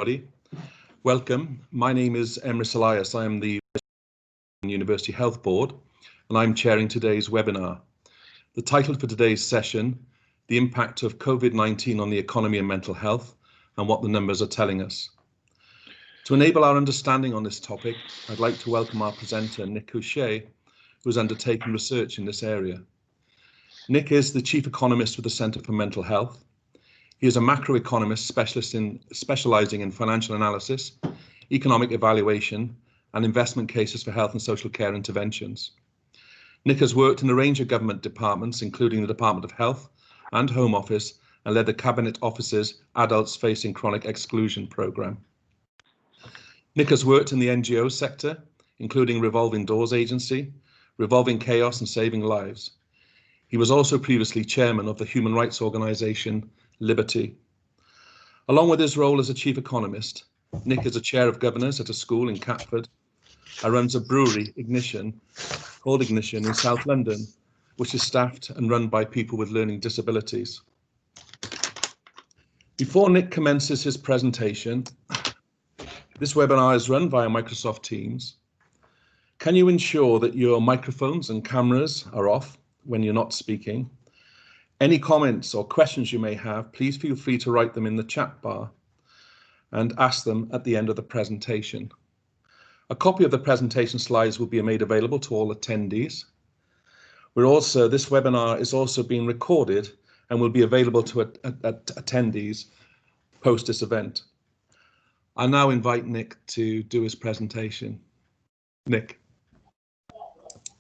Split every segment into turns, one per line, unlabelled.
Everybody. Welcome. My name is Emrys Elias. I am the University Health Board, and I'm chairing today's webinar. The title for today's session, The Impact of COVID-19 on the Economy and Mental Health, and What the Numbers are Telling Us. To enable our understanding on this topic, I'd like to welcome our presenter, Nick O'Shea, who has undertaken research in this area. Nick is the Chief Economist with the Centre for Mental Health. He is a macro-economist specialising in financial analysis, economic evaluation, and investment cases for health and social care interventions. Nick has worked in a range of government departments, including the Department of Health and Home Office, and led the Cabinet Office's Adults Facing Chronic Exclusion programme. Nick has worked in the NGO sector, including Revolving Doors Agency, Revolving Chaos and Saving Lives. He was also previously chairman of the human rights organisation Liberty. Along with his role as a chief economist, Nick is a chair of governors at a school in Catford and runs a brewery, Ignition, called Ignition in South London, which is staffed and run by people with learning disabilities. Before Nick commences his presentation, this webinar is run via Microsoft Teams. Can you ensure that your microphones and cameras are off when you're not speaking? Any comments or questions you may have, please feel free to write them in the chat bar and ask them at the end of the presentation. A copy of the presentation slides will be made available to all attendees. This webinar is also being recorded and will be available to attendees post this event. I now invite Nick to do his presentation. Nick.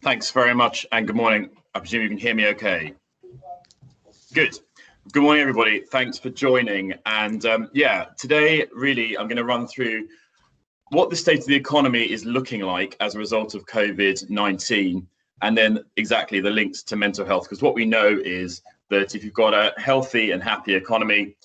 Thanks very much and good morning. I presume you can hear me okay. Good. Good morning, everybody. Thanks for joining. And today, really, I'm going to run through what the state of the economy is looking like as a result of COVID-19, and then exactly the links to mental health. Because what we know is that if you've got a healthy and happy economy,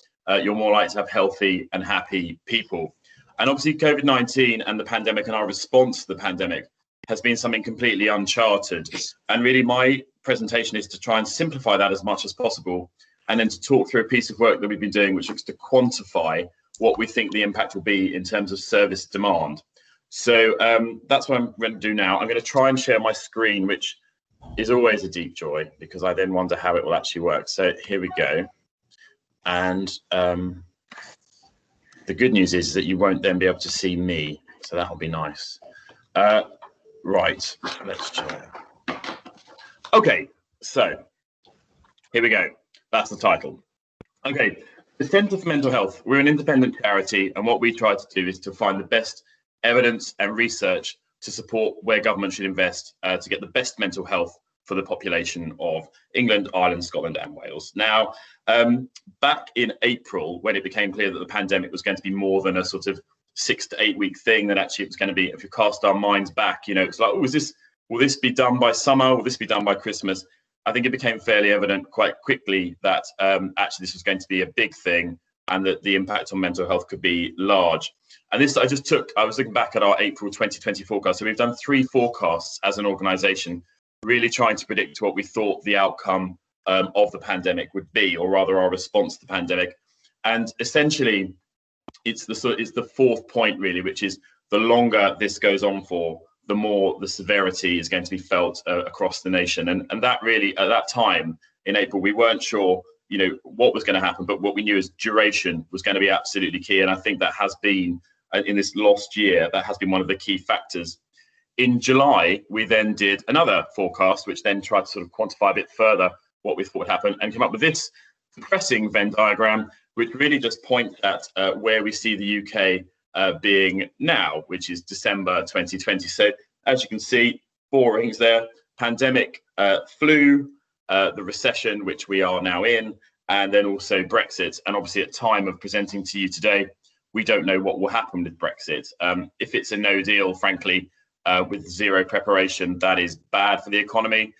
you're more likely to have healthy and happy people. And obviously, COVID-19 and the pandemic and our response to the pandemic has been something completely uncharted. And really, my presentation is to try and simplify that as much as possible, and then to talk through a piece of work that we've been doing, which looks to quantify what we think the impact will be in terms of service demand. So that's what I'm going to do now. I'm going to try and share my screen, which is always a deep joy because I then wonder how it will actually work. So here we go. And the good news is that you won't then be able to see me. So that'll be nice. Right, let's try. Okay, so here we go. That's the title. Okay, the Centre for Mental Health, we're an independent charity, and what we try to do is to find the best evidence and research to support where government should invest to get the best mental health for the population of England, Ireland, Scotland and Wales. Now, back in April, when it became clear that the pandemic was going to be more than a sort of 6 to 8 week thing, that actually it was going to be, if you cast our minds back, it's like, will this be done by summer? Will this be done by Christmas? I think it became fairly evident quite quickly that actually this was going to be a big thing and that the impact on mental health could be large. And this I was looking back at our April 2020 forecast. So we've done 3 forecasts as an organisation, really trying to predict what we thought the outcome of the pandemic would be, or rather our response to the pandemic. And essentially, it's the 4th point really, which is the longer this goes on for, the more the severity is going to be felt across the nation. And that really, at that time in April, we weren't sure, what was going to happen, but what we knew is duration was going to be absolutely key. And I think that has been, in this last year, that has been one of the key factors. In July, we then did another forecast, which then tried to sort of quantify a bit further what we thought would happen, and came up with this depressing Venn diagram, which really just points at where we see the UK being now, which is December 2020. So as you can see, 4 rings there: pandemic, flu, the recession, which we are now in, and then also Brexit. And obviously at time of presenting to you today, we don't know what will happen with Brexit. If it's a no deal, frankly, with zero preparation, that is bad for the economy.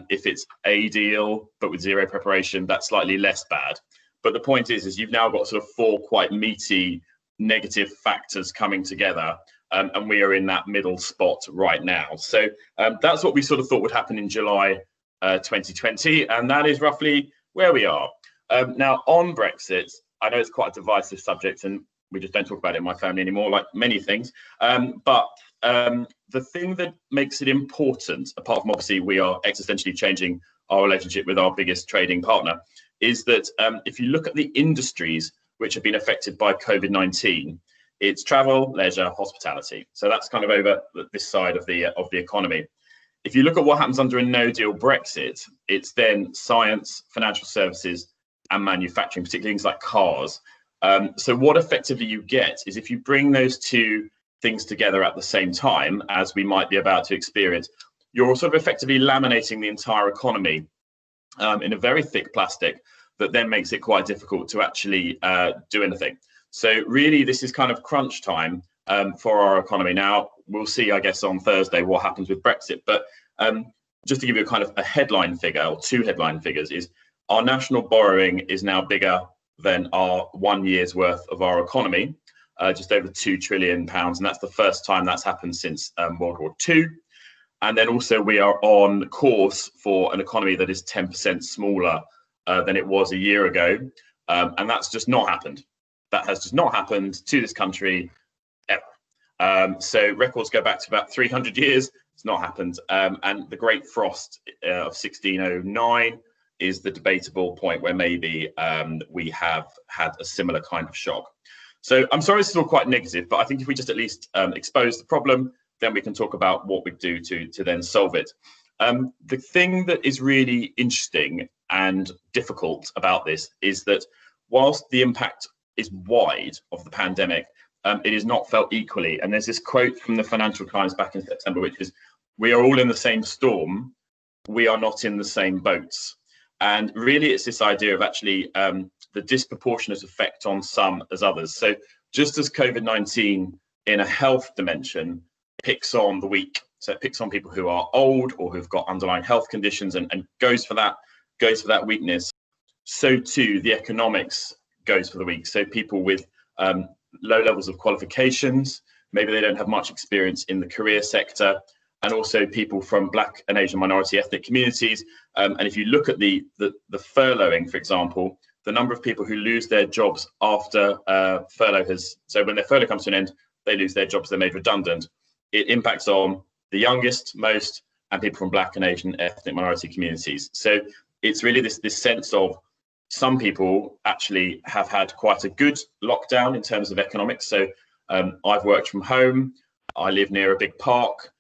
If it's a deal, but with zero preparation, that's slightly less bad. But the point is you've now got sort of 4 quite meaty negative factors coming together, and we are in that middle spot right now. So that's what we sort of thought would happen in July 2020, and that is roughly where we are. Now, on Brexit, I know it's quite a divisive subject, and we just don't talk about it in my family anymore, like many things. But the thing that makes it important, apart from obviously we are existentially changing our relationship with our biggest trading partner, is that if you look at the industries which have been affected by COVID-19, it's travel, leisure, hospitality. So that's kind of over this side of the economy. If you look at what happens under a no-deal Brexit, it's then science, financial services, and manufacturing, particularly things like cars. So what effectively you get is if you bring those two things together at the same time, as we might be about to experience, you're sort of effectively laminating the entire economy in a very thick plastic that then makes it quite difficult to actually do anything. So really, this is kind of crunch time for our economy. Now, we'll see, I guess, on Thursday what happens with Brexit. But just to give you a kind of a headline figure, or two headline figures, is our national borrowing is now bigger than our 1 year's worth of our economy, just over £2 trillion. And that's the first time that's happened since World War II. And then also we are on course for an economy that is 10% smaller than it was a year ago. And that's just not happened. That has just not happened to this country ever. So records go back to about 300 years. It's not happened. And the Great Frost of 1609 is the debatable point where maybe we have had a similar kind of shock. So I'm sorry this is all quite negative, but I think if we just at least expose the problem, then we can talk about what we do to then solve it. The thing that is really interesting and difficult about this is that whilst the impact is wide of the pandemic, it is not felt equally. And there's this quote from the Financial Times back in September, which is, "We are all in the same storm, we are not in the same boats." And really, it's this idea of actually the disproportionate effect on some as others. So just as COVID-19 in a health dimension picks on the weak, so it picks on people who are old or who've got underlying health conditions and goes for that weakness, so too the economics goes for the weak. So people with low levels of qualifications, maybe they don't have much experience in the career sector, and also people from Black and Asian minority ethnic communities. And if you look at the furloughing, for example, the number of people who lose their jobs after so when their furlough comes to an end, they lose their jobs, they're made redundant. It impacts on the youngest most and people from Black and Asian ethnic minority communities. So it's really this sense of some people actually have had quite a good lockdown in terms of economics. So I've worked from home, I live near a big park,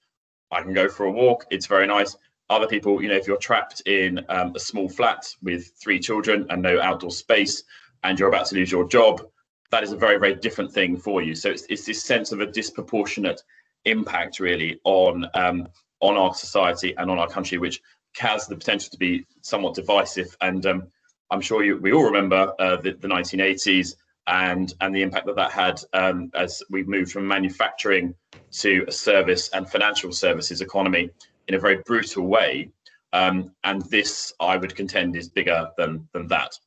I can go for a walk, it's very nice. Other people, if you're trapped in a small flat with 3 children and no outdoor space and you're about to lose your job, that is a very, very different thing for you. So it's this sense of a disproportionate impact really on our society and on our country, which has the potential to be somewhat divisive. And I'm sure we all remember the 1980s and the impact that had as we've moved from manufacturing to a service and financial services economy in a very brutal way. And this, I would contend, is bigger than that.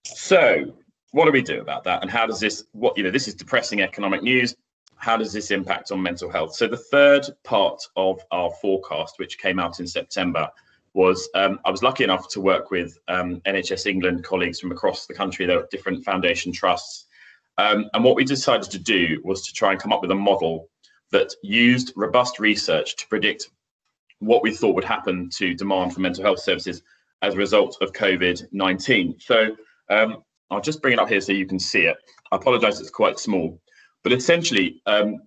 So what do we do about that? And how does this, this is depressing economic news. How does this impact on mental health? So the third part of our forecast, which came out in September, was I was lucky enough to work with NHS England colleagues from across the country. There were different foundation trusts. And what we decided to do was to try and come up with a model that used robust research to predict what we thought would happen to demand for mental health services as a result of COVID-19. So I'll just bring it up here so you can see it. I apologize, it's quite small. But essentially,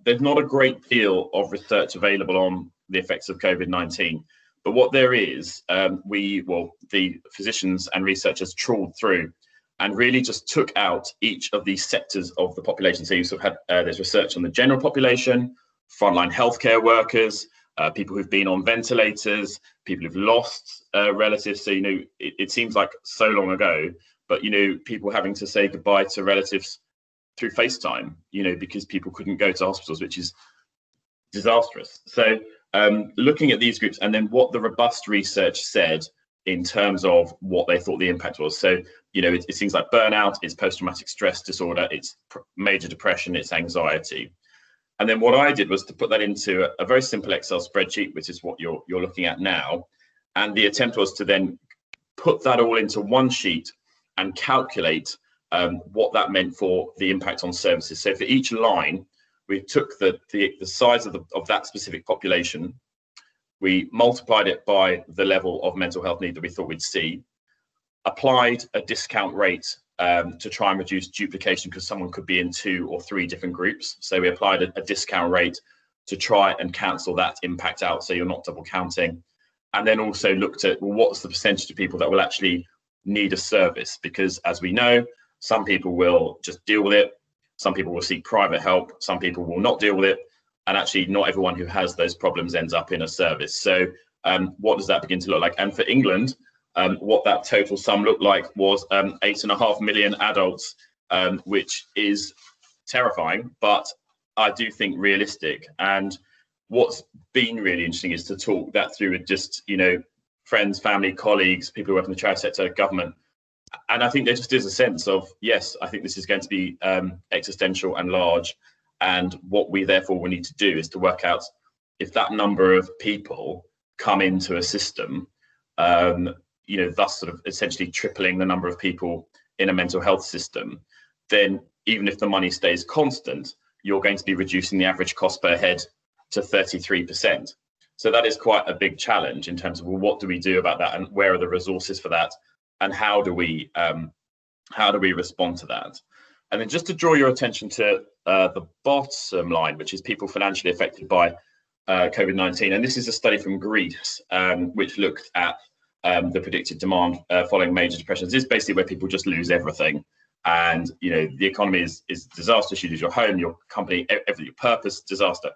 there's not a great deal of research available on the effects of COVID-19. But what there is, the physicians and researchers trawled through and really just took out each of these sectors of the population. So you sort of had, there's research on the general population, frontline healthcare workers, people who've been on ventilators, people who've lost relatives. So, it seems like so long ago, but, people having to say goodbye to relatives through FaceTime, because people couldn't go to hospitals, which is disastrous. So looking at these groups and then what the robust research said in terms of what they thought the impact was. So, it's things like burnout, it's post-traumatic stress disorder, it's major depression, it's anxiety. And then what I did was to put that into a very simple Excel spreadsheet, which is what you're looking at now. And the attempt was to then put that all into one sheet and calculate what that meant for the impact on services. So for each line, we took the size of that specific population, we multiplied it by the level of mental health need that we thought we'd see, applied a discount rate to try and reduce duplication because someone could be in 2 or 3 different groups. So we applied a discount rate to try and cancel that impact out so you're not double counting. And then also looked at, well, what's the percentage of people that will actually need a service? Because as we know, some people will just deal with it. Some people will seek private help. Some people will not deal with it. And actually not everyone who has those problems ends up in a service. So what does that begin to look like? And for England, what that total sum looked like was 8.5 million adults, which is terrifying, but I do think realistic. And what's been really interesting is to talk that through with just, friends, family, colleagues, people who work in the charity sector, government. And I think there just is a sense of, yes, I think this is going to be existential and large. And what we therefore will need to do is to work out if that number of people come into a system, thus sort of essentially tripling the number of people in a mental health system, then even if the money stays constant, you're going to be reducing the average cost per head to 33%. So that is quite a big challenge in terms of, well, what do we do about that, and where are the resources for that, and how do we respond to that? And then just to draw your attention to the bottom line, which is people financially affected by COVID-19. And this is a study from Greece, which looked at the predicted demand following major depressions. This is basically where people just lose everything. And, the economy is disastrous. You lose your home, your company, your purpose, disaster.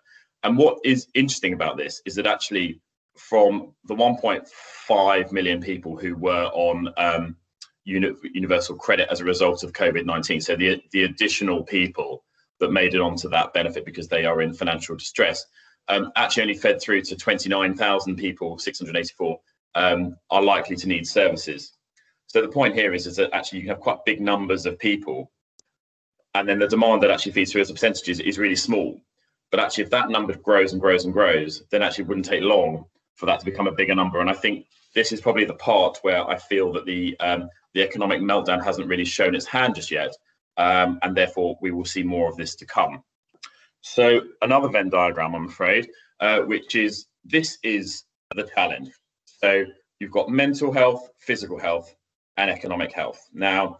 And what is interesting about this is that actually from the 1.5 million people who were on universal credit as a result of COVID-19, so the additional people that made it onto that benefit because they are in financial distress, actually only fed through to 29,000 people, 684, are likely to need services. So the point here is that actually you have quite big numbers of people, and then the demand that actually feeds through as a percentage is really small. But actually, if that number grows and grows and grows, then actually it wouldn't take long for that to become a bigger number. And I think this is probably the part where I feel that the economic meltdown hasn't really shown its hand just yet, and therefore we will see more of this to come. So another Venn diagram, I'm afraid, which is, this is the challenge. So you've got mental health, physical health, and economic health. Now,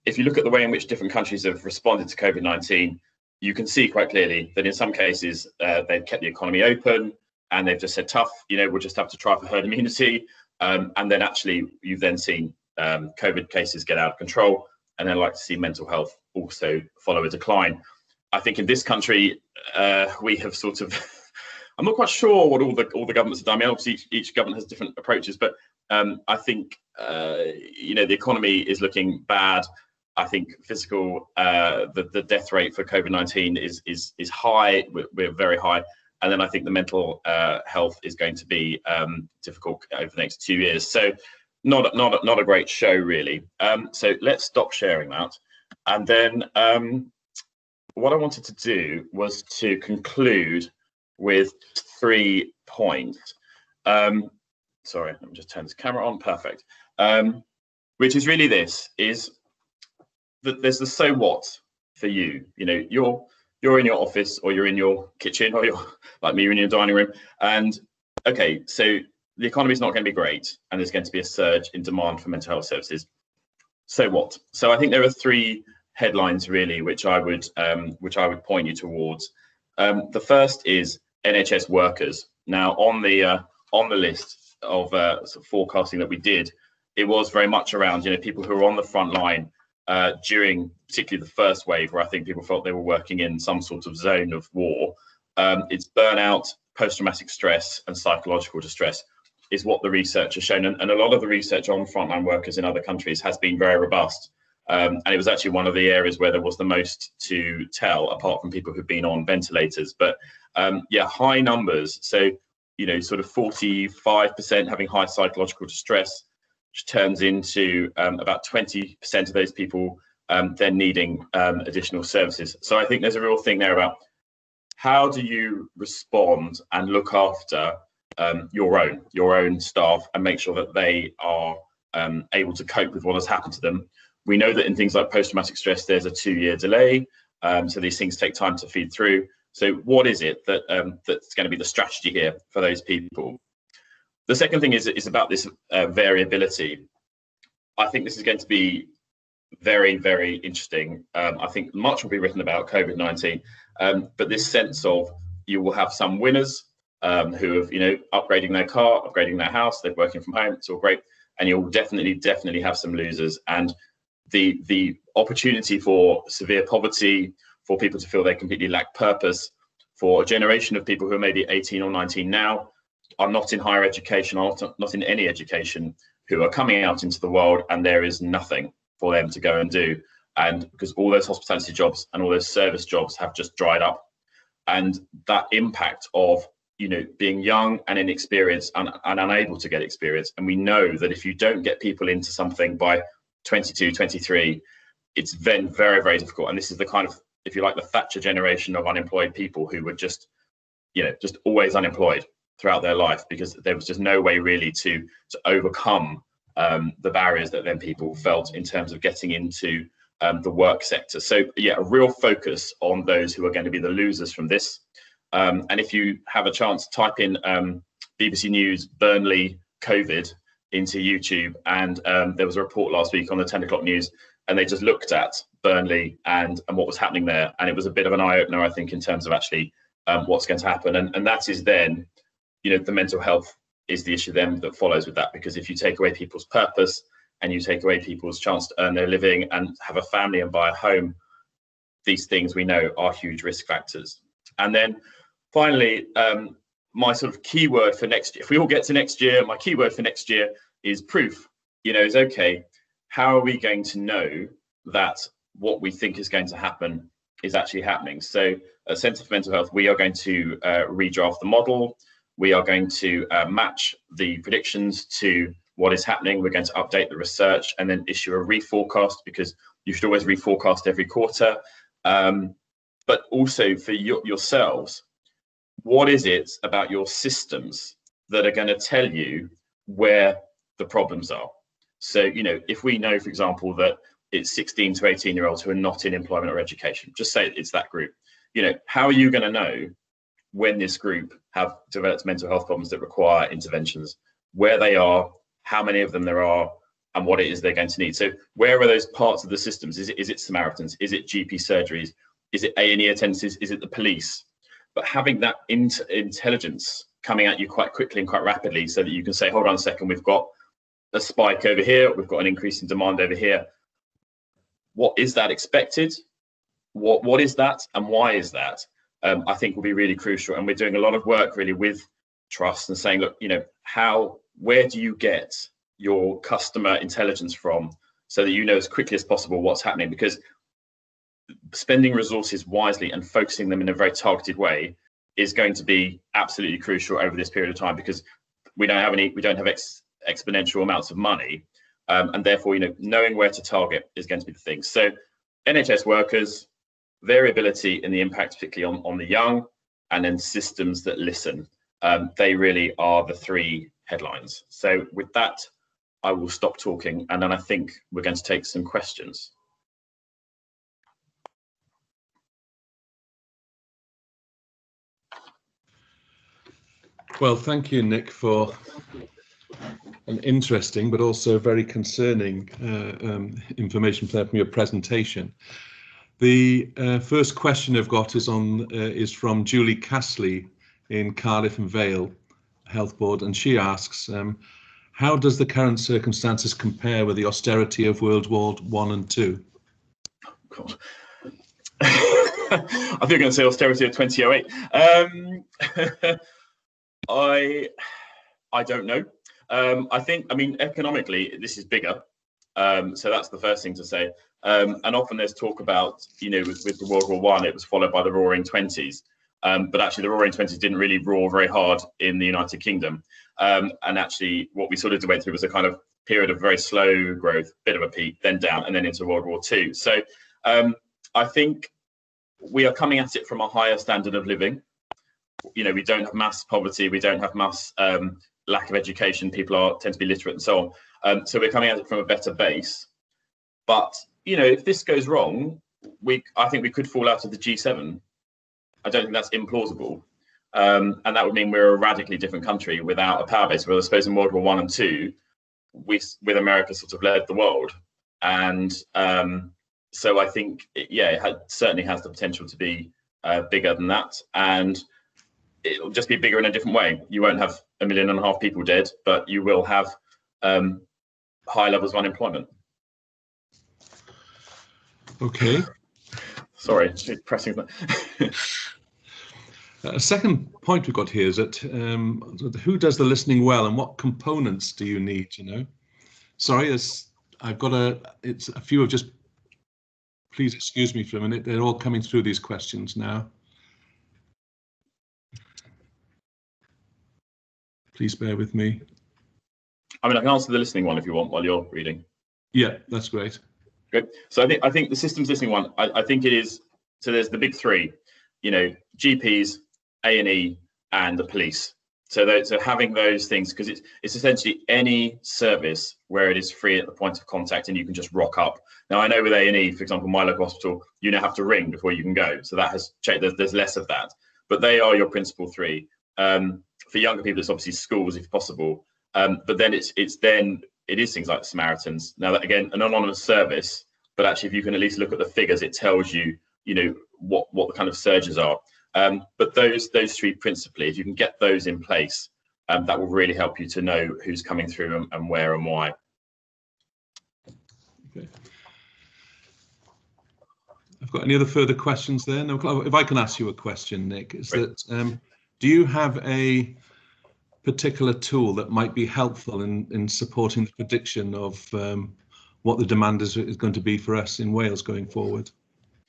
if you look at the way in which different countries have responded to COVID-19, you can see quite clearly that in some cases they've kept the economy open and they've just said, tough, we'll just have to try for herd immunity. And then actually you've then seen COVID cases get out of control, and then like to see mental health also follow a decline. I think in this country, we have sort of, I'm not quite sure what all the governments have done. I mean, obviously each government has different approaches, but I think, the economy is looking bad. I think physical, the death rate for COVID-19 is high. We're very high. And then I think the mental health is going to be difficult over the next 2 years. So not a great show, really. So let's stop sharing that. And then what I wanted to do was to conclude with 3 points. Sorry, let me just turn this camera on. Perfect. Which is really this, is that there's the so what for you. You're in your office, or you're in your kitchen, or you're like me, you're in your dining room. And okay, so the economy is not going to be great, and there's going to be a surge in demand for mental health services. So what? So I think there are 3 headlines really, which I would point you towards. The first is NHS workers. Now on the list of sort of forecasting that we did, it was very much around people who are on the front line during particularly the first wave, where I think people felt they were working in some sort of zone of war. It's burnout, post-traumatic stress, and psychological distress is what the research has shown. And a lot of the research on frontline workers in other countries has been very robust. And it was actually one of the areas where there was the most to tell, apart from people who've been on ventilators. But high numbers. So, sort of 45% having high psychological distress, which turns into about 20% of those people then needing additional services. So I think there's a real thing there about how do you respond and look after your own staff and make sure that they are able to cope with what has happened to them, We know that in things like post-traumatic stress, there's a 2-year delay. So these things take time to feed through. So what is it that that's going to be the strategy here for those people? The second thing is about this variability. I think this is going to be very, very interesting. I think much will be written about COVID-19, but this sense of you will have some winners who have, upgrading their car, upgrading their house, they're working from home, it's all great, and you'll definitely have some losers. And the opportunity for severe poverty, for people to feel they completely lack purpose, for a generation of people who are maybe 18 or 19 now, are not in higher education, are not in any education, who are coming out into the world, and there is nothing for them to go and do. And because all those hospitality jobs and all those service jobs have just dried up, and that impact of being young and inexperienced and unable to get experience. And we know that if you don't get people into something by 22, 23, it's then very, very difficult. And this is the kind of, if you like, the Thatcher generation of unemployed people who were just always unemployed throughout their life, because there was just no way really to overcome the barriers that then people felt in terms of getting into the work sector. So yeah, a real focus on those who are going to be the losers from this. And if you have a chance, type in BBC News Burnley COVID into YouTube, and there was a report last week on the 10 o'clock news, and they just looked at Burnley and what was happening there, and it was a bit of an eye-opener, I think, in terms of actually what's going to happen. And that is then, the mental health is the issue then that follows with that, because if you take away people's purpose and you take away people's chance to earn their living and have a family and buy a home, these things we know are huge risk factors. And then finally, my sort of keyword for next year, if we all get to next year, my keyword for next year is proof. Is okay, how are we going to know that what we think is going to happen is actually happening? So at Centre for Mental Health, we are going to redraft the model. We are going to match the predictions to what is happening. We're going to update the research and then issue a reforecast, because you should always reforecast every quarter. But also for yourselves, what is it about your systems that are going to tell you where the problems are? So, if we know, for example, that it's 16 to 18-year-olds who are not in employment or education, just say it's that group, how are you going to know when this group have developed mental health problems that require interventions, where they are, how many of them there are, and what it is they're going to need? So where are those parts of the systems? Is it Samaritans? Is it GP surgeries? Is it A&E attendances? Is it the police? But having that intelligence coming at you quite quickly and quite rapidly, so that you can say, hold on a second, we've got a spike over here, we've got an increase in demand over here. What is that expected? What is that, and why is that? I think will be really crucial. And we're doing a lot of work really with trusts and saying, look, where do you get your customer intelligence from, so that as quickly as possible what's happening? Because spending resources wisely and focusing them in a very targeted way is going to be absolutely crucial over this period of time, because we don't have exponential amounts of money, and therefore knowing where to target is going to be the thing. So NHS workers, variability in the impact, particularly on the young, and then systems that listen. They really are the three headlines. So with that, I will stop talking, and then I think we're going to take some questions.
Well, thank you, Nick, for an interesting but also very concerning information from your presentation. The first question I've got is from Julie Castley in Cardiff and Vale Health Board, and she asks, how does the current circumstances compare with the austerity of World War I and II?
Oh, God. I think you're going to say austerity of 2008. I don't know. I mean, economically, this is bigger. So that's the first thing to say. And often there's talk about, with the World War I, it was followed by the Roaring Twenties. But actually, the Roaring Twenties didn't really roar very hard in the United Kingdom. And actually, what we sort of went through was a kind of period of very slow growth, bit of a peak, then down, and then into World War II. So I think we are coming at it from a higher standard of living. We don't have mass poverty, we don't have mass lack of education, people tend to be literate and so on. So we're coming at it from a better base. But if this goes wrong, I think we could fall out of the G7. I don't think that's implausible. And that would mean we're a radically different country without a power base. Where I suppose in World War I and II, with America sort of led the world. And so I think, it certainly has the potential to be bigger than that. And it'll just be bigger in a different way. You won't have 1.5 million people dead, but you will have high levels of unemployment.
Okay.
Sorry, it's pressing.
A second point we've got here is that who does the listening well, and what components do you need? Sorry, I've got it's a few of just. Please excuse me for a minute. They're all coming through these questions now. Please bear with me.
I mean, I can answer the listening one if you want while you're reading.
Yeah, that's great.
Good. So I think the systems listening one, I think it is. So there's the big three, GPs, A&E, and the police. So having those things, because it's essentially any service where it is free at the point of contact and you can just rock up. Now I know with A&E, for example, my local hospital, you now have to ring before you can go. So that has changed. There's less of that, but they are your principal three. For younger people, it's obviously schools if possible. But then it is things like Samaritans. Now that, again, an anonymous service, but actually if you can at least look at the figures, it tells you, what the kind of surges are. But those three principally, if you can get those in place, that will really help you to know who's coming through and where and why.
Okay. I've got any other further questions there? No, if I can ask you a question, Nick, is
Great.
that do you have a particular tool that might be helpful in supporting the prediction of what the demand is going to be for us in Wales going forward?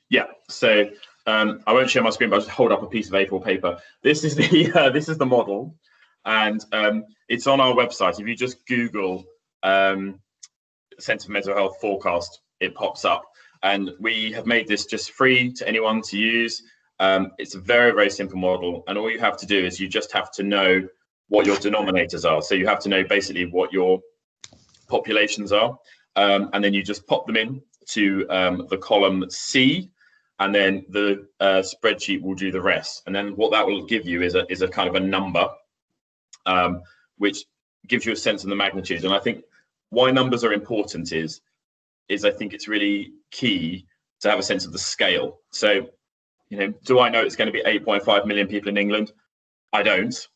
Yeah, so I won't share my screen, but I'll just hold up a piece of A4 paper. This is the model, and it's on our website. If you just Google Centre for Mental Health forecast, it pops up. And we have made this just free to anyone to use. It's a very, very simple model. And all you have to do is you just have to know what your denominators are. So you have to know basically what your populations are. And then you just pop them in to the column C, and then the spreadsheet will do the rest. And then what that will give you is a kind of a number, which gives you a sense of the magnitude. And I think why numbers are important is I think it's really key to have a sense of the scale. So, do I know it's going to be 8.5 million people in England? I don't,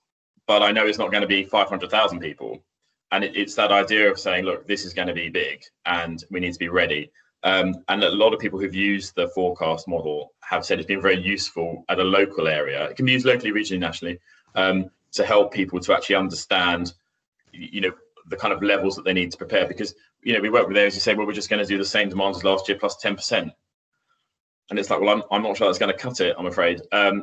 but I know it's not going to be 500,000 people. And it's that idea of saying, look, this is going to be big and we need to be ready. And a lot of people who've used the forecast model have said it's been very useful at a local area. It can be used locally, regionally, nationally, to help people to actually understand, the kind of levels that they need to prepare. Because, we work with areas who say, well, we're just going to do the same demand as last year plus 10%. And it's like, well, I'm not sure that's going to cut it, I'm afraid.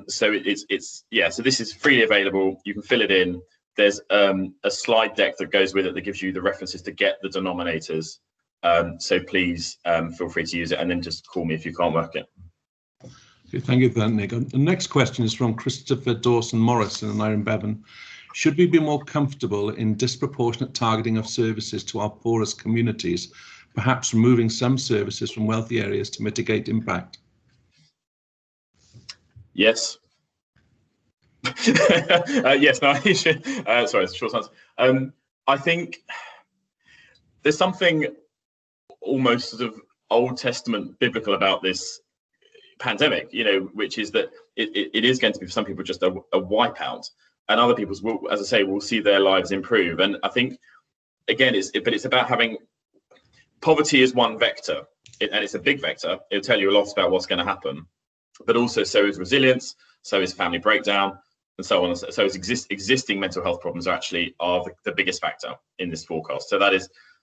So so this is freely available. You can fill it in. There's a slide deck that goes with it that gives you the references to get the denominators. So please feel free to use it, and then just call me if you can't work it.
Okay, thank you for that, Nick. The next question is from Christopher Dawson Morrison and Iron Bevan. Should we be more comfortable in disproportionate targeting of services to our poorest communities, perhaps removing some services from wealthy areas to mitigate impact?
Yes. Yes, no, I should. Sorry, it's a short answer. I think there's something almost sort of Old Testament biblical about this pandemic, which is that it is going to be for some people just a wipeout, and other people's will, as I say, will see their lives improve. And I think, again, it's about having poverty is one vector, and it's a big vector. It'll tell you a lot about what's going to happen, but also so is resilience, so is family breakdown, and so on. So is existing mental health problems are the biggest factor in this forecast. So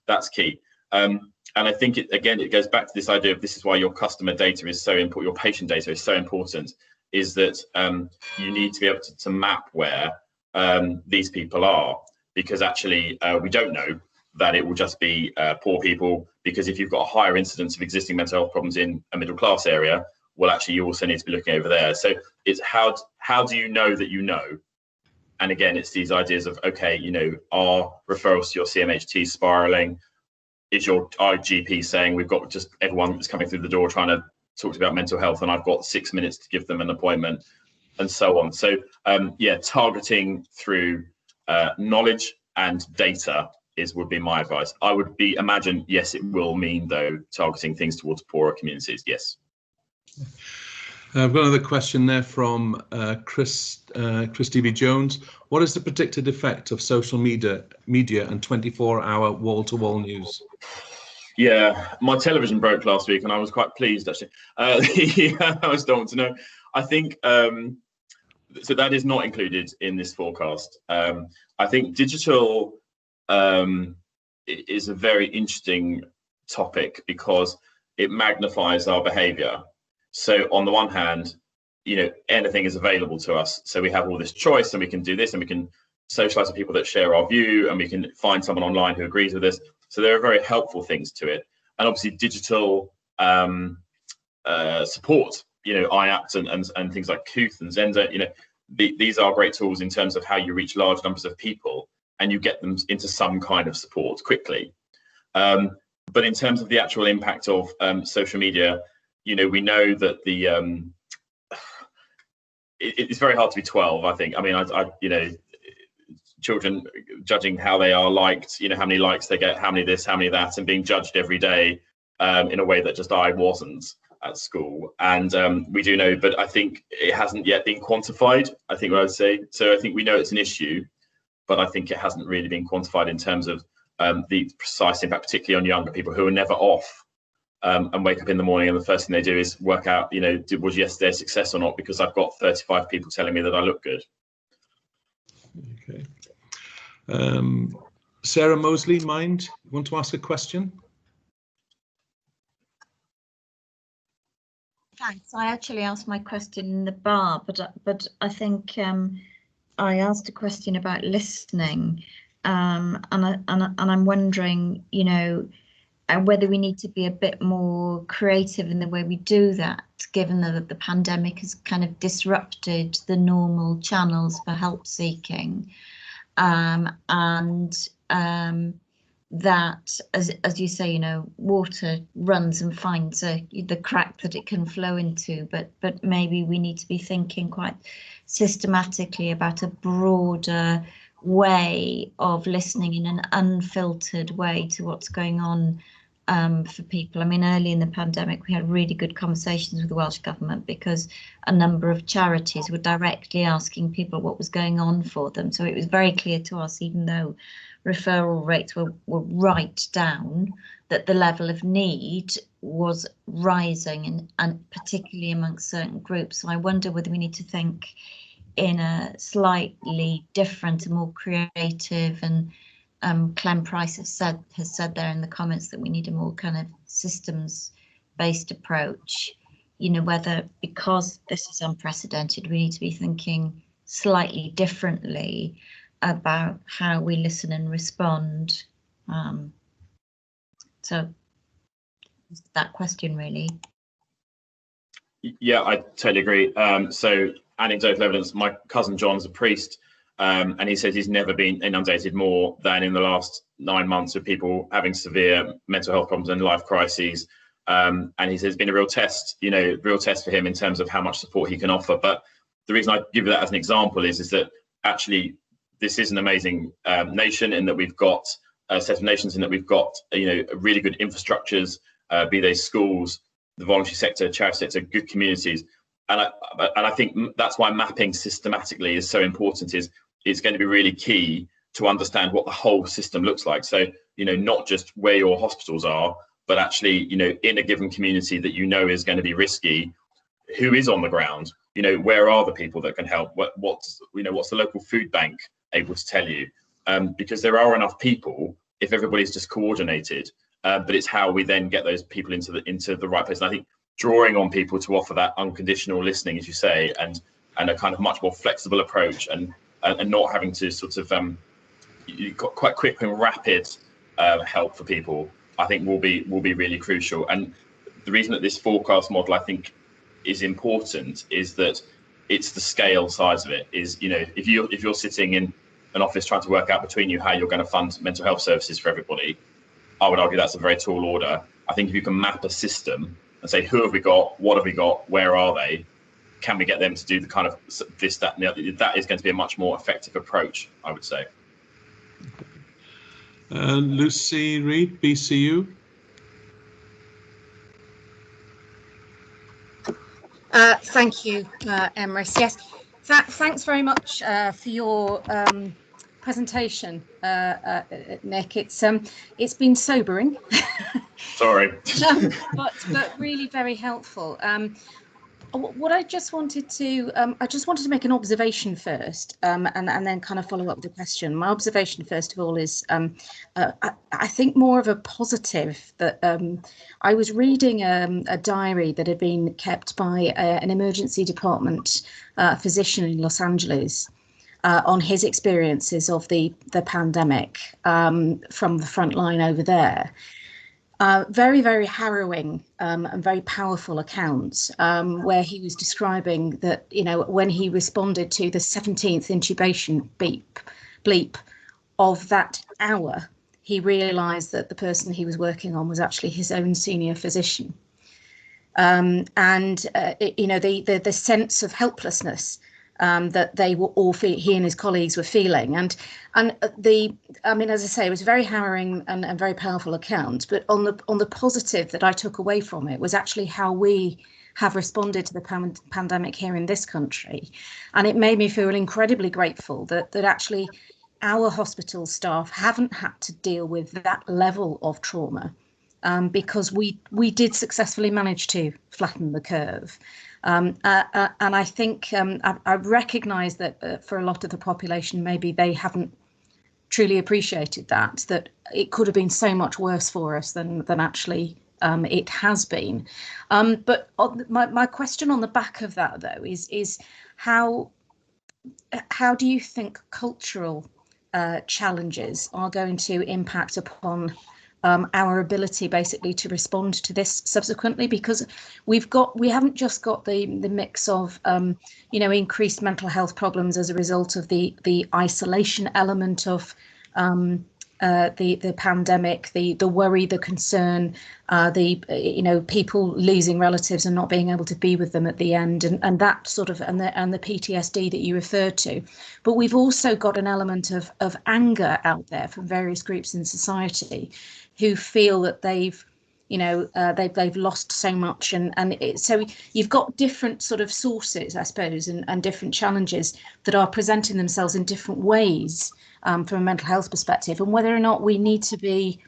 that's key. And I think it goes back to this idea of this is why your customer data is so important, your patient data is so important, is that you need to be able to map where these people are, because actually we don't know that it will just be poor people, because if you've got a higher incidence of existing mental health problems in a middle class area, well, actually you also need to be looking over there. So it's how do you know that you know? And again, it's these ideas of, okay, are referrals to your CMHT spiraling? is your GP saying we've got just everyone that's coming through the door trying to talk about mental health, and I've got 6 minutes to give them an appointment, and so on. So yeah, targeting through knowledge and data would be my advice. I would imagine, yes, it will mean though targeting things towards poorer communities. Yes.
I've got another question there from Christy B. Jones. What is the predicted effect of social media and 24-hour wall-to-wall news?
Yeah, my television broke last week, and I was quite pleased actually. I was don't want to know. I think so. That is not included in this forecast. I think digital is a very interesting topic because it magnifies our behaviour. So on the one hand, anything is available to us. So we have all this choice, and we can do this, and we can socialise with people that share our view, and we can find someone online who agrees with us. So there are very helpful things to it, and obviously digital support. iApps and things like Kooth and Zenza. These are great tools in terms of how you reach large numbers of people and you get them into some kind of support quickly. But in terms of the actual impact of social media, we know that it's very hard to be 12. I think. I mean, children judging how they are liked, how many likes they get, how many this, how many that, and being judged every day in a way that just I wasn't at school. And we do know, but I think it hasn't yet been quantified, I think what I would say. So I think we know it's an issue, but I think it hasn't really been quantified in terms of the precise impact, particularly on younger people who are never off and wake up in the morning and the first thing they do is work out, was yesterday a success or not, because I've got 35 people telling me that I look good.
Okay. Sarah Mosley, you want to ask a question?
Thanks. I actually asked my question in the bar, but I think I asked a question about listening, and I'm wondering, whether we need to be a bit more creative in the way we do that, given that the pandemic has kind of disrupted the normal channels for help seeking, that, as you say, water runs and finds the crack that it can flow into, but maybe we need to be thinking quite systematically about a broader way of listening in an unfiltered way to what's going on for people. I mean, early in the pandemic, we had really good conversations with the Welsh Government because a number of charities were directly asking people what was going on for them. So it was very clear to us, even though referral rates were right down, that the level of need was rising, and particularly amongst certain groups. So I wonder whether we need to think in a slightly different and more creative, and Clem Price has said there in the comments that we need a more kind of systems-based approach, whether, because this is unprecedented, we need to be thinking slightly differently about how we listen and respond. So that question really.
Yeah, I totally agree. So anecdotal evidence, my cousin John's a priest, and he says he's never been inundated more than in the last 9 months with people having severe mental health problems and life crises. And he says it's been a real test, for him in terms of how much support he can offer. But the reason I give that as an example is that actually this is an amazing nation in that we've got a set of nations in that we've got, really good infrastructures, be they schools, the voluntary sector, charity sector, good communities. And I think that's why mapping systematically is so important. It's going to be really key to understand what the whole system looks like. So, not just where your hospitals are, but actually, in a given community that is going to be risky, who is on the ground? Where are the people that can help? What's the local food bank able to tell you? Because there are enough people if everybody's just coordinated. But it's how we then get those people into the right place. And I think drawing on people to offer that unconditional listening, as you say, and a kind of much more flexible approach, and not having to sort of quite quick and rapid help for people, I think will be really crucial. And the reason that this forecast model I think is important is that it's the scale size of it. Is if you're sitting in an office trying to work out between you how you're going to fund mental health services for everybody, I would argue that's a very tall order. I think if you can map a system and say, who have we got, what have we got, where are they, can we get them to do the kind of this, that, and the other, that is going to be a much more effective approach, I would say.
Lucy Reid, BCU.
Thank you, Emrys. Yes, thanks very much for your presentation, Nick. It's been sobering.
Sorry.
but really very helpful. What I just wanted to make an observation first, and then kind of follow up with the question. My observation, first of all, is I think more of a positive that I was reading a diary that had been kept by an emergency department physician in Los Angeles on his experiences of the pandemic from the front line over there. Very, very harrowing and very powerful accounts where he was describing that, when he responded to the 17th intubation bleep of that hour, he realised that the person he was working on was actually his own senior physician. The sense of helplessness that they were all he and his colleagues were feeling, as I say, it was a very harrowing and very powerful account. But on the positive that I took away from it was actually how we have responded to the pandemic here in this country, and it made me feel incredibly grateful that actually our hospital staff haven't had to deal with that level of trauma, because we did successfully manage to flatten the curve. And I think I recognise that for a lot of the population, maybe they haven't truly appreciated that it could have been so much worse for us than actually it has been. But my question on the back of that, though, is how do you think cultural challenges are going to impact upon our ability basically to respond to this subsequently, because we haven't just got the mix of increased mental health problems as a result of the isolation element of the pandemic, the worry, the concern, people losing relatives and not being able to be with them at the end, and that sort of and the PTSD that you referred to. But we've also got an element of anger out there from various groups in society who feel that they've lost so much, so you've got different sort of sources, I suppose, and different challenges that are presenting themselves in different ways from a mental health perspective, and whether or not we need to be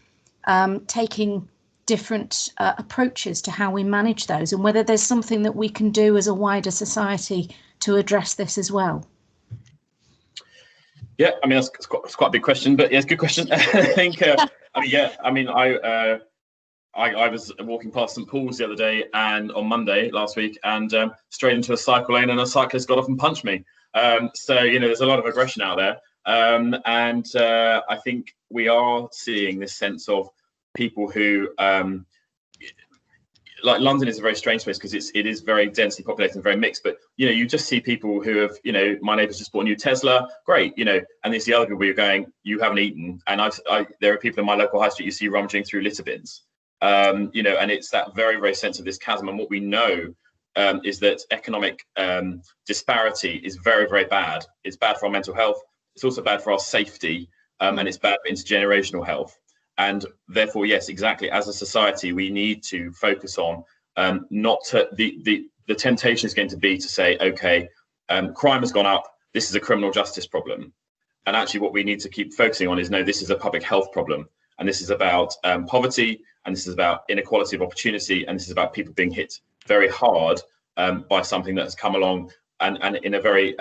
taking different approaches to how we manage those, and whether there's something that we can do as a wider society to address this as well.
Yeah, that's quite a big question, but yeah, it's a good question. I think, I was walking past St Paul's the other day, and on Monday last week, and straight into a cycle lane, and a cyclist got off and punched me. So there's a lot of aggression out there, and I think we are seeing this sense of people who, like London is a very strange place because it is very densely populated and very mixed. But you just see people who have, my neighbour's just bought a new Tesla, great, and there's the other people where you're going, you haven't eaten, and there are people in my local high street you see rummaging through litter bins. And it's that very, very sense of this chasm. And what we know is that economic disparity is very, very bad. It's bad for our mental health. It's also bad for our safety, and it's bad for intergenerational health. And therefore, yes, exactly. As a society, we need to focus on the temptation is going to be to say, okay, crime has gone up. This is a criminal justice problem. And actually, what we need to keep focusing on is, no, this is a public health problem. And this is about poverty, and this is about inequality of opportunity, and this is about people being hit very hard by something that has come along and in a very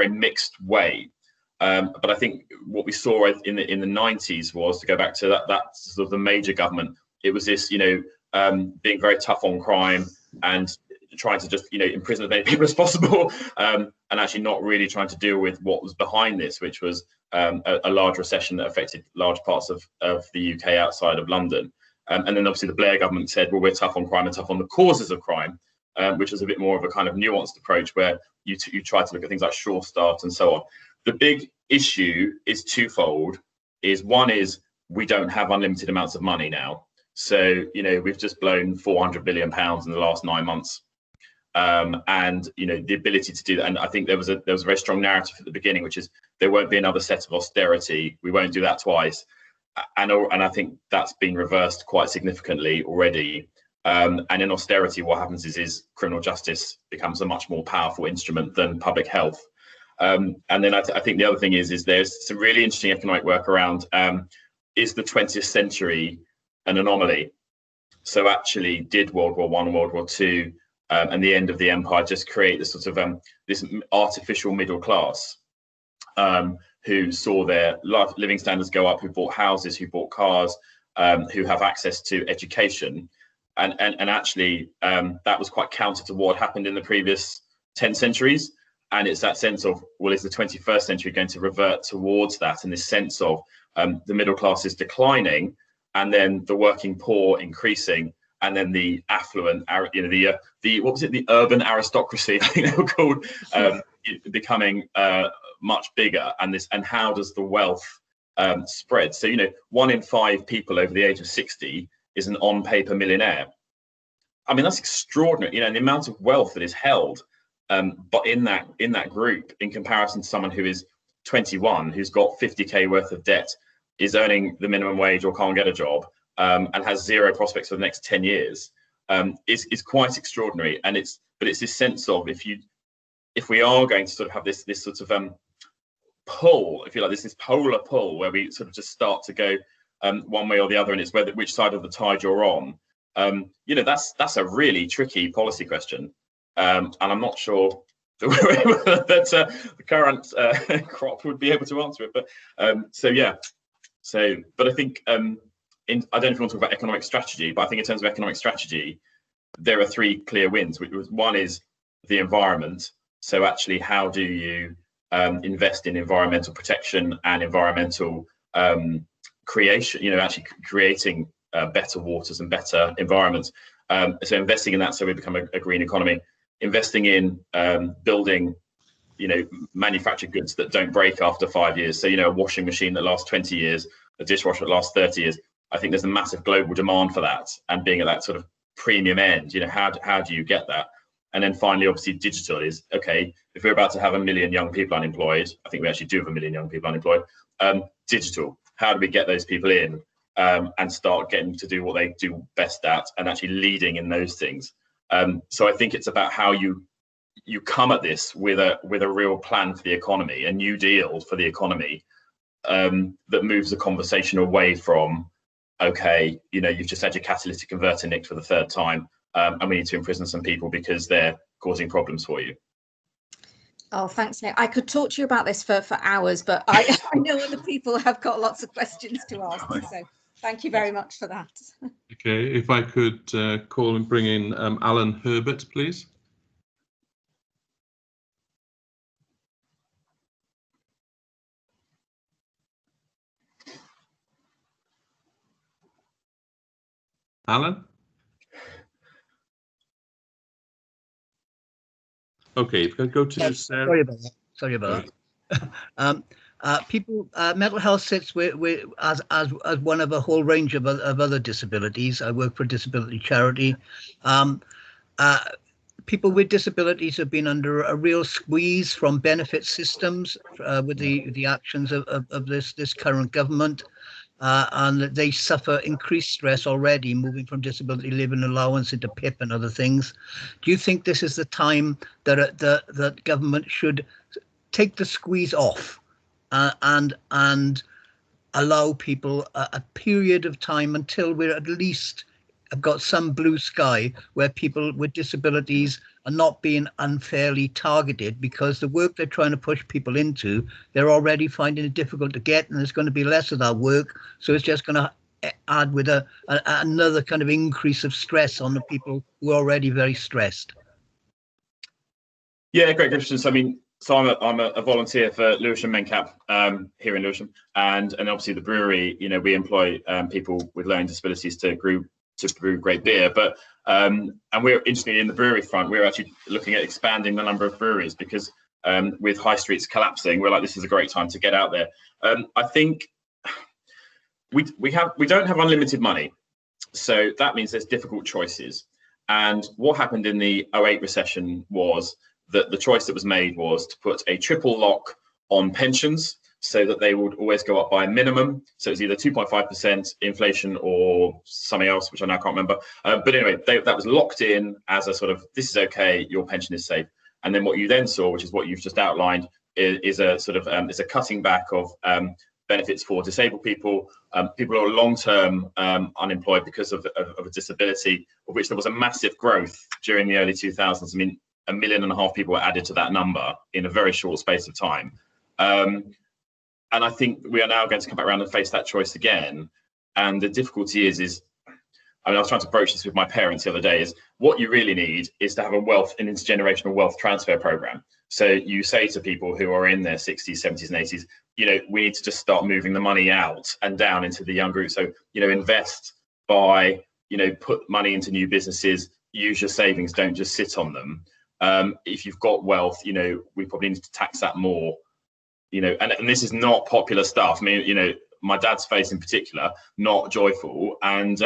mixed way. But I think what we saw in the 90s was, to go back to that sort of the major government, it was this, being very tough on crime and trying to just, imprison as many people as possible, and actually not really trying to deal with what was behind this, which was a large recession that affected large parts of the UK outside of London. And then obviously the Blair government said, well, we're tough on crime and tough on the causes of crime, which was a bit more of a kind of nuanced approach where you try to look at things like Sure Start and so on. The big issue is twofold. One is we don't have unlimited amounts of money now. So, you know, we've just blown £400 billion in the last 9 months. And, you know, the ability to do that. And I think there was a very strong narrative at the beginning, which is there won't be another set of austerity. We won't do that twice. And I think that's been reversed quite significantly already. And in austerity, what happens is criminal justice becomes a much more powerful instrument than public health. And then I think the other thing is there's some really interesting economic work around, is the 20th century an anomaly? So actually, did World War I and World War II and the end of the empire just create this sort of this artificial middle class who saw their living standards go up, who bought houses, who bought cars, who have access to education, and actually that was quite counter to what happened in the previous 10 centuries. And it's that sense of, well, is the 21st century going to revert towards that? And this sense of the middle class is declining, and then the working poor increasing, and then the affluent, you know, the what was it, the urban aristocracy, I think they were called, becoming much bigger. And how does the wealth spread? So, you know, 1 in 5 people over the age of 60 is an on-paper millionaire. I mean, that's extraordinary, you know, and the amount of wealth that is held. But in that group, in comparison to someone who is 21, who's got 50k worth of debt, is earning the minimum wage or can't get a job, and has zero prospects for the next 10 years, is quite extraordinary. And it's this sense of, if we are going to sort of have this sort of pull, if you like, this polar pull where we sort of just start to go one way or the other, and it's which side of the tide you're on. You know, that's a really tricky policy question. And I'm not sure that the current crop would be able to answer it. But but I think I don't know if you want to talk about economic strategy, but I think in terms of economic strategy, there are 3 clear wins. One is the environment. So actually, how do you invest in environmental protection and environmental creation? You know, actually creating better waters and better environments. So investing in that, so we become a green economy. Investing in building, you know, manufactured goods that don't break after 5 years. So, you know, a washing machine that lasts 20 years, a dishwasher that lasts 30 years. I think there's a massive global demand for that, and being at that sort of premium end, you know, how do you get that? And then finally, obviously, digital is, okay, if we're about to have 1 million young people unemployed, I think we actually do have 1 million young people unemployed, digital, how do we get those people in and start getting to do what they do best at, and actually leading in those things? So I think it's about how you come at this with a real plan for the economy, a new deal for the economy, that moves the conversation away from, okay, you know, you've just had your catalytic converter nicked for the 3rd time, and we need to imprison some people because they're causing problems for you.
Oh, thanks, Nick. I could talk to you about this for hours, but I know other people have got lots of questions to ask. So thank you very much for that.
Okay, if I could call and bring in Alan Herbert, please. Alan? Okay, if I could go to Sarah.
Sorry about that. People, mental health sits as one of a whole range of other disabilities. I work for a disability charity. People with disabilities have been under a real squeeze from benefit systems with the actions of this current government, and they suffer increased stress already, moving from disability living allowance into PIP and other things. Do you think this is the time that government should take the squeeze off and allow people a period of time until we're at least have got some blue sky where people with disabilities are not being unfairly targeted, because the work they're trying to push people into, they're already finding it difficult to get, and there's going to be less of that work. So it's just going to add with another kind of increase of stress on the people who are already very stressed.
Yeah, great question. So I mean, so I'm a volunteer for Lewisham MenCap here in Lewisham, and obviously the brewery, you know, we employ people with learning disabilities to brew great beer. But and we're interested in the brewery front. We're actually looking at expanding the number of breweries, because with high streets collapsing, we're like, this is a great time to get out there. I think we don't have unlimited money, so that means there's difficult choices. And what happened in the 08 recession was that the choice that was made was to put a triple lock on pensions, so that they would always go up by a minimum. So it's either 2.5% inflation or something else, which I now can't remember. But anyway, that was locked in as a sort of, this is okay, your pension is safe. And then what you then saw, which is what you've just outlined, is a sort of is a cutting back of benefits for disabled people, people who are long-term unemployed because of a disability, of which there was a massive growth during the early 2000s. I mean, 1.5 million people were added to that number in a very short space of time. And I think we are now going to come back around and face that choice again. And the difficulty is, I mean, I was trying to broach this with my parents the other day, is what you really need is to have an intergenerational wealth transfer program. So you say to people who are in their 60s, 70s and 80s, you know, we need to just start moving the money out and down into the young group. So, you know, invest, buy, you know, put money into new businesses, use your savings, don't just sit on them. If you've got wealth, you know, we probably need to tax that more. You know, and this is not popular stuff. I mean, you know, my dad's face in particular, not joyful, and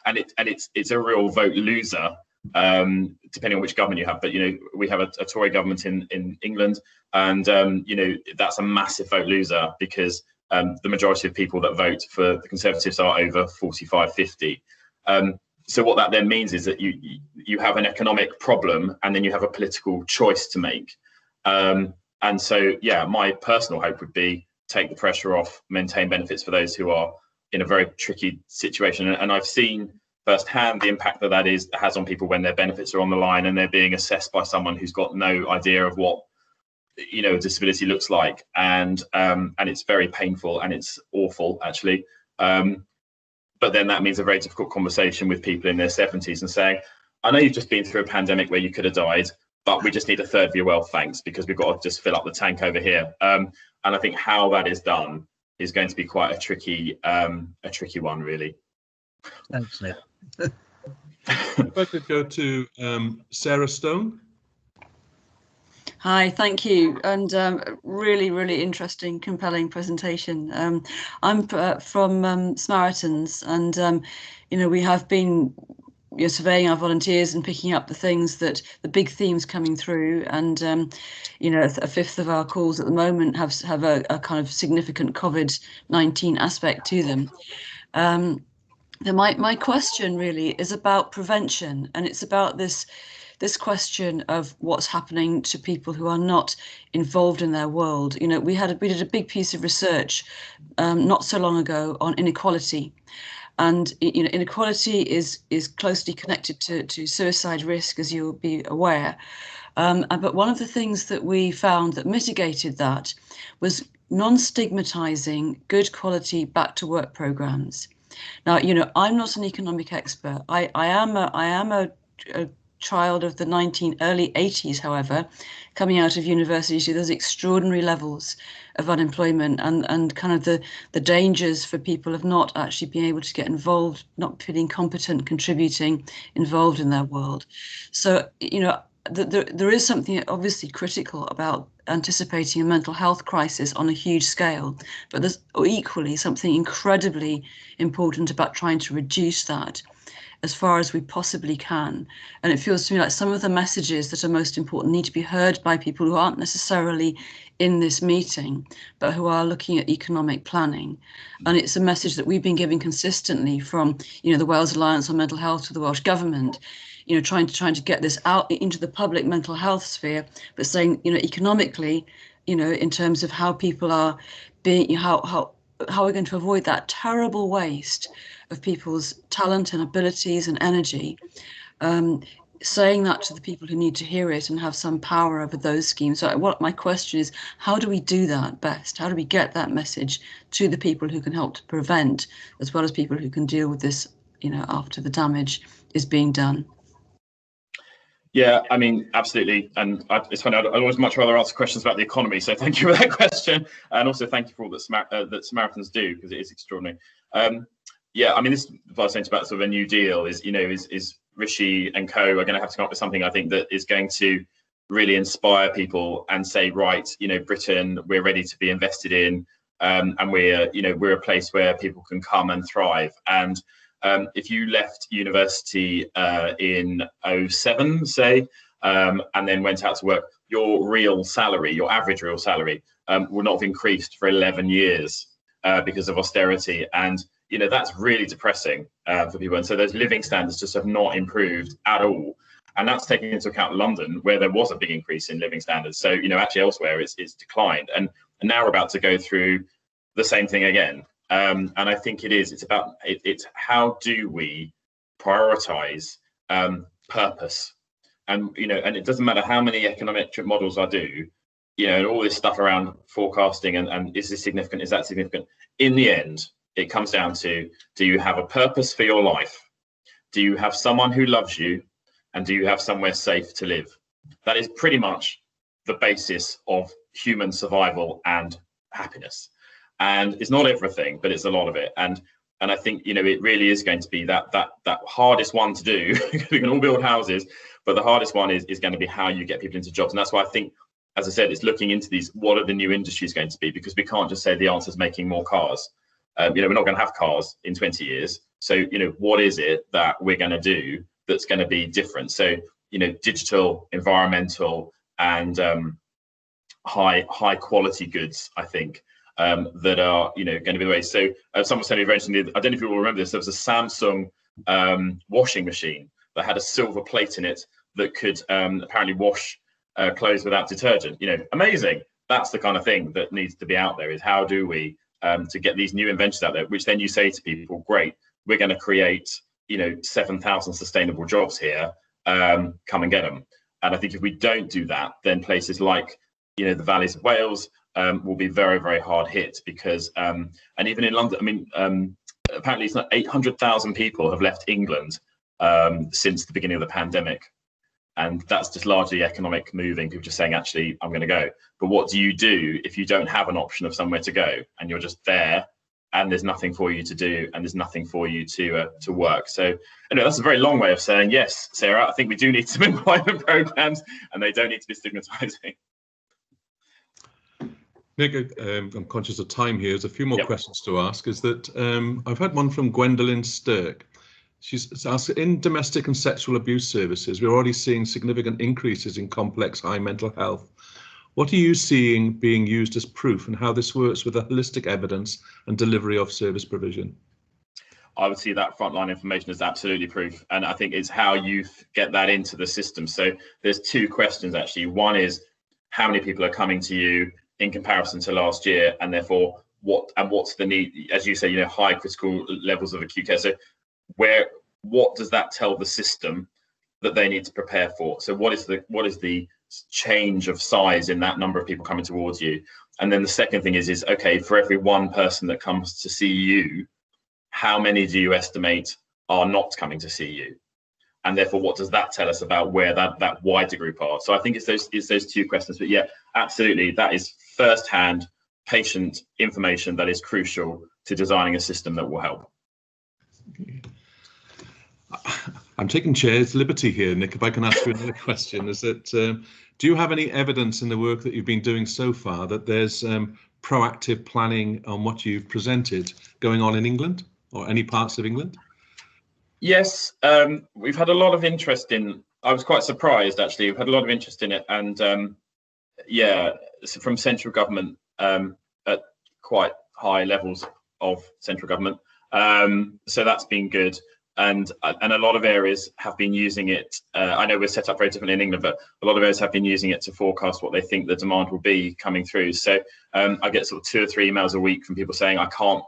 it's a real vote loser, depending on which government you have. But you know, we have a Tory government in England, and you know, that's a massive vote loser because the majority of people that vote for the Conservatives are over 45, 50. So what that then means is that you have an economic problem, and then you have a political choice to make. And so, yeah, my personal hope would be take the pressure off, maintain benefits for those who are in a very tricky situation. And I've seen firsthand the impact that has on people when their benefits are on the line and they're being assessed by someone who's got no idea of what, you know, a disability looks like. And it's very painful and it's awful, actually. But then that means a very difficult conversation with people in their 70s and saying, I know you've just been through a pandemic where you could have died, but we just need a third of your wealth, thanks, because we've got to just fill up the tank over here. And I think how that is done is going to be quite a tricky one, really.
Thanks, Nick.
If I could go to Sarah Stone.
Hi, thank you, and really, really interesting, compelling presentation. I'm from Samaritans, and you know, we have been surveying our volunteers and picking up the big themes coming through, and you know, a fifth of our calls at the moment have a kind of significant COVID-19 aspect to them. My question really is about prevention, and it's about this question of what's happening to people who are not involved in their world. You know, we did a big piece of research not so long ago on inequality. And you know, inequality is closely connected to suicide risk, as you'll be aware. But one of the things that we found that mitigated that was non-stigmatizing good quality back to work programs. Now, you know, I'm not an economic expert. I am a child of the early 80s, however, coming out of university to those extraordinary levels of unemployment and kind of the dangers for people of not actually being able to get involved, not feeling competent, contributing, involved in their world. So, you know, there is something obviously critical about anticipating a mental health crisis on a huge scale, but there's equally something incredibly important about trying to reduce that as far as we possibly can. And it feels to me like some of the messages that are most important need to be heard by people who aren't necessarily in this meeting, but who are looking at economic planning. And it's a message that we've been giving consistently from, you know, the Wales Alliance on Mental Health to the Welsh Government, you know, trying to get this out into the public mental health sphere, but saying, you know, economically, you know, in terms of how people are being, how we're going to avoid that terrible waste of people's talent and abilities and energy, saying that to the people who need to hear it and have some power over those schemes. So what my question is, how do we do that best? How do we get that message to the people who can help to prevent, as well as people who can deal with this, you know, after the damage is being done?
Yeah, I mean, absolutely. And it's funny, I'd always much rather ask questions about the economy. So thank you for that question. And also thank you for all that Samaritans do, because it is extraordinary. Yeah, I mean, this is what I was saying about sort of a new deal is, you know, is Rishi and co are going to have to come up with something, I think, that is going to really inspire people and say, right, you know, Britain, we're ready to be invested in. and we're a place where people can come and thrive. And if you left university in 07, say, and then went out to work, your real salary, your average real salary, will not have increased for 11 years because of austerity. And that's really depressing for people. And so those living standards just have not improved at all. And that's taking into account London, where there was a big increase in living standards. So, actually elsewhere it's declined. And now we're about to go through the same thing again. And I think it's how do we prioritize purpose? And, and it doesn't matter how many econometric models I do, and all this stuff around forecasting and is this significant, is that significant? In the end, it comes down to, do you have a purpose for your life? Do you have someone who loves you? And do you have somewhere safe to live? That is pretty much the basis of human survival and happiness. And it's not everything, but it's a lot of it. And I think, it really is going to be that hardest one to do. We can all build houses, but the hardest one is going to be how you get people into jobs. And that's why I think, as I said, it's looking into these, what are the new industries going to be? Because we can't just say the answer is making more cars. We're not going to have cars in 20 years. So, what is it that we're going to do that's going to be different? So, digital, environmental, and high quality goods, I think, that are, going to be the way. So someone was telling me very interestingly, I don't know if you will remember this, there was a Samsung washing machine that had a silver plate in it that could apparently wash clothes without detergent. Amazing. That's the kind of thing that needs to be out there, is how do we to get these new inventions out there, which then you say to people, great, we're going to create 7,000 sustainable jobs here, come and get them. And I think if we don't do that, then places like the valleys of Wales will be very, very hard hit, because and even in London, apparently it's not 800,000 people have left England since the beginning of the pandemic. And that's just largely economic moving, people just saying, actually, I'm going to go. But what do you do if you don't have an option of somewhere to go and you're just there and there's nothing for you to do and there's nothing for you to work? So that's a very long way of saying, yes, Sarah, I think we do need some employment programs, and they don't need to be stigmatizing.
Nick, I'm conscious of time here. There's a few more questions to ask. Is that I've had one from Gwendolyn Stirk. She's asked, in domestic and sexual abuse services, we're already seeing significant increases in complex high mental health. What are you seeing being used as proof, and how this works with the holistic evidence and delivery of service provision?
I would see that frontline information as absolutely proof. And I think it's how you get that into the system. So there's two questions, actually. One is, how many people are coming to you in comparison to last year? And therefore, what's the need? As you say, high critical levels of acute care. So what does that tell the system that they need to prepare for? So what is the change of size in that number of people coming towards you? And then the second thing is okay, for every one person that comes to see you, how many do you estimate are not coming to see you? And therefore, what does that tell us about where that wider group are? So I think it's those two questions. But yeah, absolutely, that is first-hand patient information that is crucial to designing a system that will help.
I'm taking chair's liberty here, Nick, if I can ask you another question. Is that, do you have any evidence in the work that you've been doing so far that there's proactive planning on what you've presented going on in England or any parts of England?
Yes, we've had a lot of interest in, I was quite surprised actually, we've had a lot of interest in it, and so from central government at quite high levels of central government. So that's been good. And a lot of areas have been using it. I know we're set up very differently in England, but a lot of areas have been using it to forecast what they think the demand will be coming through. So I get sort of 2 or 3 emails a week from people saying, I can't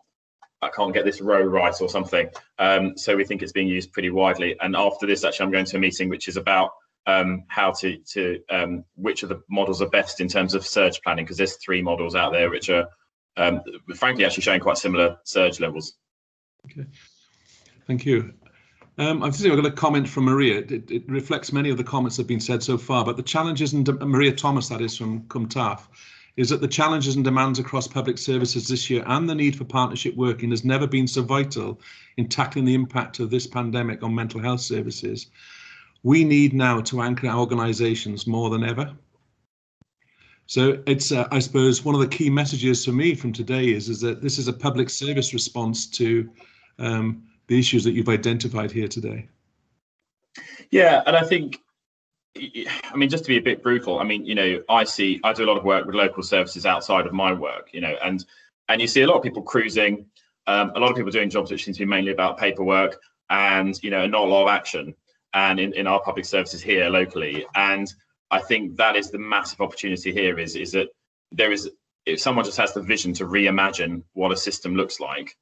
get this row right or something. So we think it's being used pretty widely. And after this, actually, I'm going to a meeting which is about how to which of the models are best in terms of surge planning, because there's 3 models out there which are frankly actually showing quite similar surge levels.
Okay. Thank you. I've got a comment from Maria. It reflects many of the comments that have been said so far, but the challenges, and Maria Thomas, that is from Cumtaf, is that the challenges and demands across public services this year and the need for partnership working has never been so vital in tackling the impact of this pandemic on mental health services. We need now to anchor our organisations more than ever. So it's, I suppose, one of the key messages for me from today is that this is a public service response to the issues that you've identified here today.
Yeah, and I think, I mean, just to be a bit brutal, I mean, you know, I do a lot of work with local services outside of my work, you know, and you see a lot of people cruising, a lot of people doing jobs which seem to be mainly about paperwork, and, you know, not a lot of action, and in our public services here locally. And I think that is the massive opportunity here is that if someone just has the vision to reimagine what a system looks like,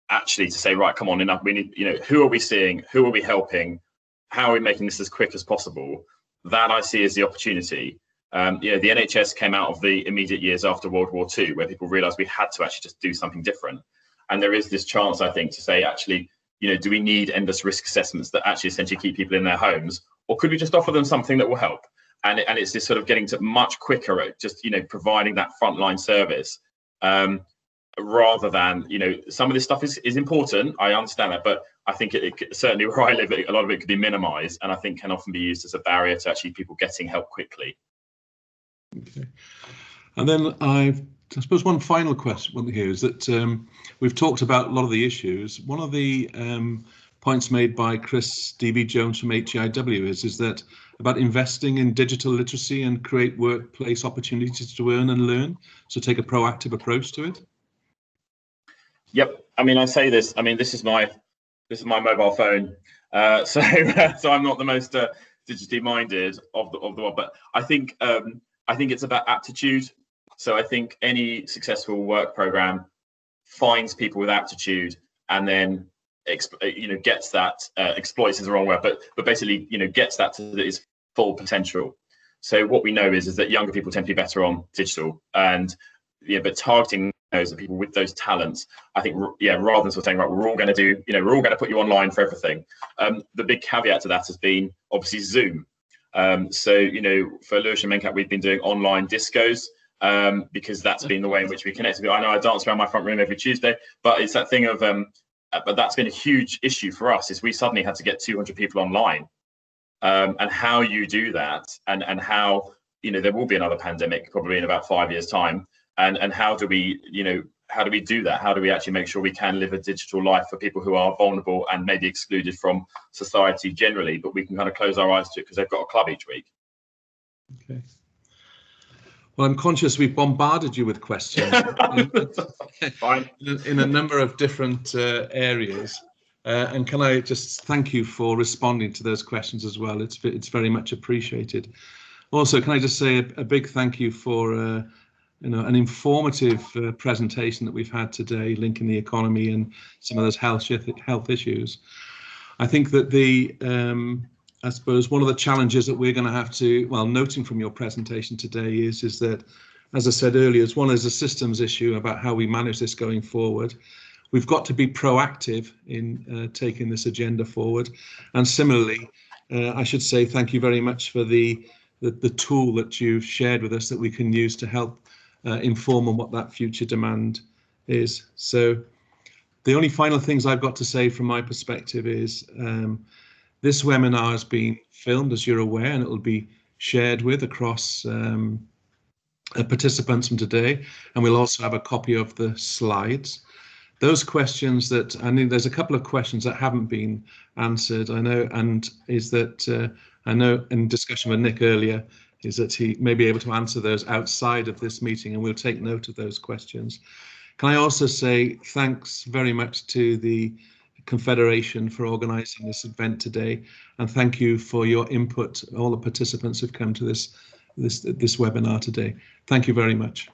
actually to say, right, come on, enough, we need, you know, who are we seeing, who are we helping, how are we making this as quick as possible? That I see as the opportunity. You know, the NHS came out of the immediate years after World War II, where people realised we had to actually just do something different. And there is this chance, I think, to say, actually, you know, do we need endless risk assessments that actually essentially keep people in their homes, or could we just offer them something that will help? And it's this sort of getting to much quicker at just, you know, providing that frontline service, rather than, you know, some of this stuff is important. I understand that, but I think it certainly where I live, a lot of it could be minimised, and I think can often be used as a barrier to actually people getting help quickly.
Okay, and then I suppose one final question here is that we've talked about a lot of the issues. One of the points made by Chris D.B. Jones from HEIW is that about investing in digital literacy and create workplace opportunities to earn and learn. So take a proactive approach to it. Yep.
I mean, I say this. I mean, this is my mobile phone. So I'm not the most digitally minded of the world, but I think it's about aptitude. So I think any successful work program finds people with aptitude and then gets that, exploits is the wrong word, but basically, you know, gets that to its full potential. So what we know is that younger people tend to be better on digital, and but targeting those people with those talents, I think, rather than sort of saying, right, we're all going to put you online for everything. The big caveat to that has been obviously Zoom. So, you know, for Lewis and Mencat, we've been doing online discos, because that's been the way in which we connect. I know I dance around my front room every Tuesday, but it's that thing of, but that's been a huge issue for us, is we suddenly had to get 200 people online. And how you do that, and how, you know, there will be another pandemic probably in about 5 years' time. And how do we do that? How do we actually make sure we can live a digital life for people who are vulnerable and maybe excluded from society generally, but we can kind of close our eyes to it because they've got a club each week?
Okay. Well, I'm conscious we've bombarded you with questions in a number of different areas. And can I just thank you for responding to those questions as well? It's very much appreciated. Also, can I just say a big thank you for an informative presentation that we've had today, linking the economy and some of those health issues. I think that I suppose one of the challenges that we're going to have to, noting from your presentation today is that, as I said earlier, one is a systems issue about how we manage this going forward. We've got to be proactive in taking this agenda forward. And similarly, I should say thank you very much for the tool that you've shared with us that we can use to help inform on what that future demand is. So the only final things I've got to say from my perspective is this webinar has been filmed, as you're aware, and it will be shared with across participants from today. And we'll also have a copy of the slides. Those questions that, I mean, there's a couple of questions that haven't been answered, I know, and is that I know in discussion with Nick earlier, is that he may be able to answer those outside of this meeting, and we'll take note of those questions. Can I also say thanks very much to the Confederation for organising this event today, and thank you for your input, all the participants who've come to this webinar today. Thank you very much.